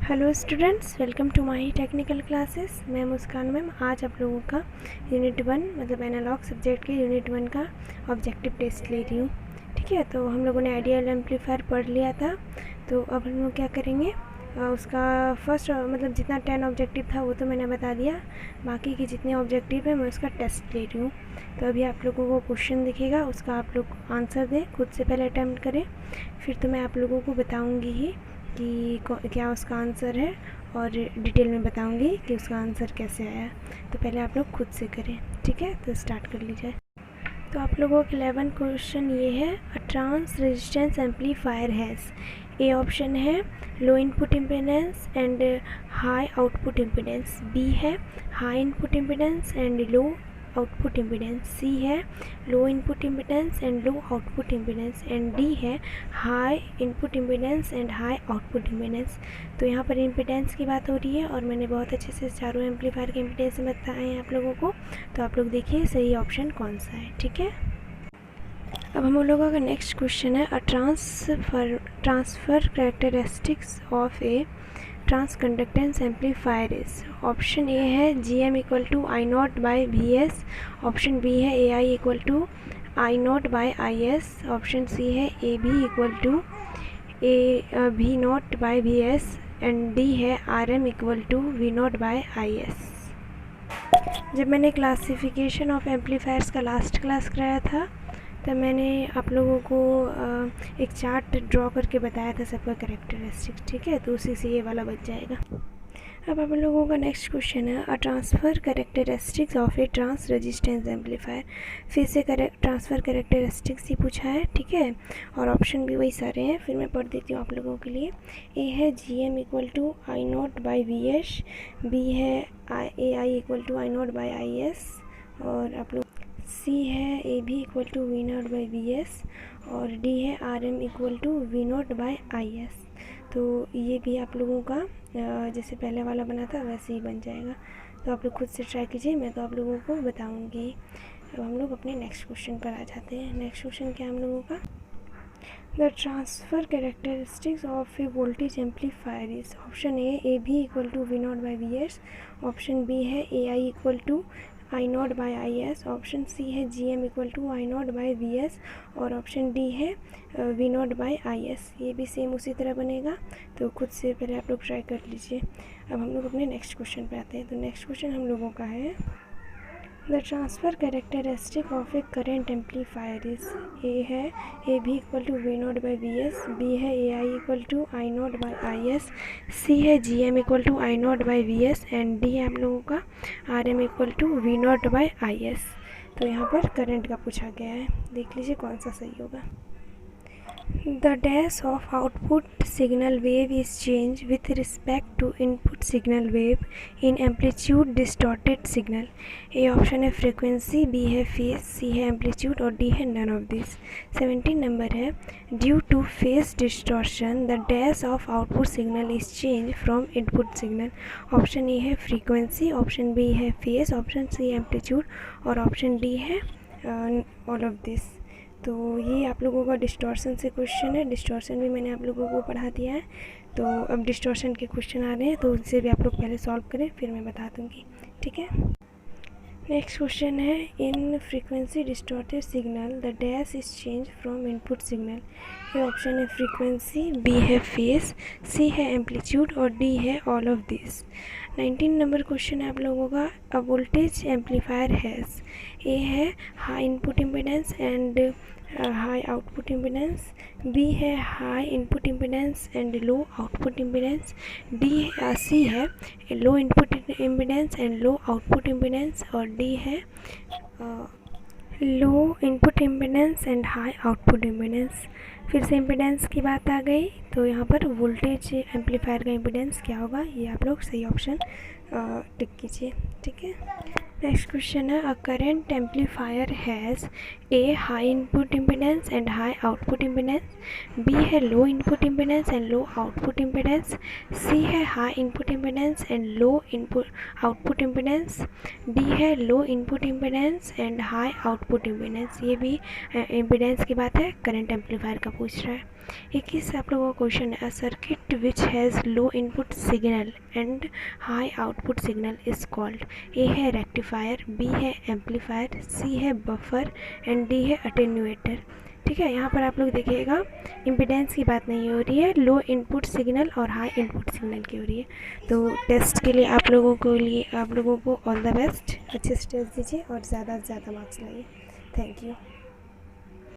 Hello students, welcome to my technical classes. मैं Muskan ma'am आज आप लोगों का यूनिट 1 मतलब एनालॉग सब्जेक्ट के यूनिट 1 का ऑब्जेक्टिव टेस्ट ले रही हूँ। ठीक है, तो हम लोगों ने आइडियल एम्पलीफायर पढ़ लिया था। तो अब हम लोग क्या करेंगे, उसका फर्स्ट मतलब जितना 10 ऑब्जेक्टिव था वो तो मैंने बता दिया, बाकी के जितने ऑब्जेक्टिव है मैं उसका टेस्ट ले रही हूँ। तो अभी आप लोगों को क्वेश्चन दिखेगा, उसका आप लोग आंसर दें, खुद से पहले अटैम्प्ट करें, फिर तो मैं आप लोगों को बताऊँगी ही कि क्या उसका आंसर है और डिटेल में बताऊंगी कि उसका आंसर कैसे आया। तो पहले आप लोग खुद से करें। ठीक है, तो स्टार्ट कर लीजिए। तो आप लोगों का 11 क्वेश्चन ये है, a trans resistance amplifier has, A option है low input impedance and high output impedance, B है high input impedance and low output impedance, C है low input impedance and low output impedance and D है high input impedance and high output impedance. तो यहाँ पर impedance की बात हो रही है और मैंने बहुत अच्छे से चारों एम्पलीफायर के इम्पीडेंस बताए हैं आप लोगों को। तो आप लोग देखिए सही ऑप्शन कौन सा है। ठीक है, अब हम लोगों का नेक्स्ट क्वेश्चन है, a transfer characteristics of a trans conductance amplifier is. Option A है G M equal to I not by V S, option B है A I equal to I not by I S, option C है A B equal to A V not by V S and D है R M equal to V not by I S. जब मैंने classification of amplifiers का last class कराया था तो मैंने आप लोगों को एक चार्ट ड्रॉ करके बताया था सबका कैरेक्टरिस्टिक्स। ठीक है, तो उसी से ये वाला बच जाएगा। अब आप लोगों का नेक्स्ट क्वेश्चन है, a transfer characteristics of a trans resistance amplifier. फिर से ट्रांसफ़र कैरेक्टरिस्टिक्स ही पूछा है। ठीक है, और ऑप्शन भी वही सारे हैं, फिर मैं पढ़ देती हूँ आप लोगों के लिए। ए है G M equal to I not by V S, B है A I equal to I not by I S, और आप लोग सी है A B equal to V not by V S, और डी है R M equal to V not by I S. तो ये भी आप लोगों का जैसे पहले वाला बना था वैसे ही बन जाएगा। तो आप लोग खुद से ट्राई कीजिए, मैं तो आप लोगों को बताऊंगी। अब हम लोग अपने नेक्स्ट क्वेश्चन पर आ जाते हैं। नेक्स्ट क्वेश्चन क्या है हम लोगों का, the transfer characteristics of a voltage amplifier is. Option A B equal to V not by V S, option B है A I equal to I not by I S, option C है G M equal to I not by V S, और option D है V not by I S. ये भी same उसी तरह बनेगा, तो खुद से पहले आप लोग ट्राई कर लीजिए। अब हम लोग अपने नेक्स्ट क्वेश्चन पे आते हैं। तो नेक्स्ट क्वेश्चन हम लोगों का है, the transfer characteristic of a current amplifier is. A है A B equal to V not by V S, B है A I equal to I not by I S, C है G M equal to I not by V S and D है हम लोगों का R M equal to V not by I S. तो यहाँ पर current का पूछा गया है, देख लीजिए कौन सा सही होगा। The dash of output signal wave is changed with respect to input signal wave in amplitude distorted signal. A option है frequency, B है phase, C है amplitude और D है none of these। 17 नंबर है, due to phase distortion the dash of output signal is changed from input signal। Option A है frequency, option B है phase, option C amplitude और option D है all of this। तो ये आप लोगों का डिस्टॉर्शन से क्वेश्चन है। डिस्टॉर्शन भी मैंने आप लोगों को पढ़ा दिया है। तो अब डिस्टॉर्शन के क्वेश्चन आ रहे हैं, तो उनसे भी आप लोग पहले सॉल्व करें, फिर मैं बता दूंगी। ठीक है, नेक्स्ट क्वेश्चन है, in frequency distorted signal the dash is change from input signal. ये ऑप्शन है फ्रीक्वेंसी, बी है फेस, सी है एम्पलीट्यूड और डी है all of this. 19 number question है आप लोगों का, a voltage amplifier has. A है high input impedance and high output impedance, B है high input impedance and low output impedance, D C है low input impedance and low output impedance और D है low input impedance and high output impedance. फिर से impedance की बात आ गई, तो यहाँ पर वोल्टेज एम्पलीफायर का इम्पीडेंस क्या होगा, ये आप लोग सही ऑप्शन टिक कीजिए। ठीक है। नेक्स्ट क्वेश्चन है, a current amplifier has A high input impedance and high output impedance, B है low input impedance and low output impedance, C है high input impedance and low input output impedance, D है low input impedance and high output impedance. ये भी impedance की बात है, current amplifier का पूछ रहा है। 21 आप लोगों का क्वेश्चन है, a circuit which has low input signal and high output signal is called. A है रेक्टिफायर, बी है एम्पलीफायर, सी है बफर एंड डी है अटेन्यूएटर। ठीक है, यहाँ पर आप लोग देखिएगा इम्पीडेंस की बात नहीं हो रही है, लो इनपुट सिग्नल और हाई इनपुट सिग्नल की हो रही है। तो टेस्ट के लिए आप लोगों को ऑल द बेस्ट, अच्छे से टेस्ट दीजिए और ज़्यादा से ज़्यादा मार्क्स लाइए। Thank you.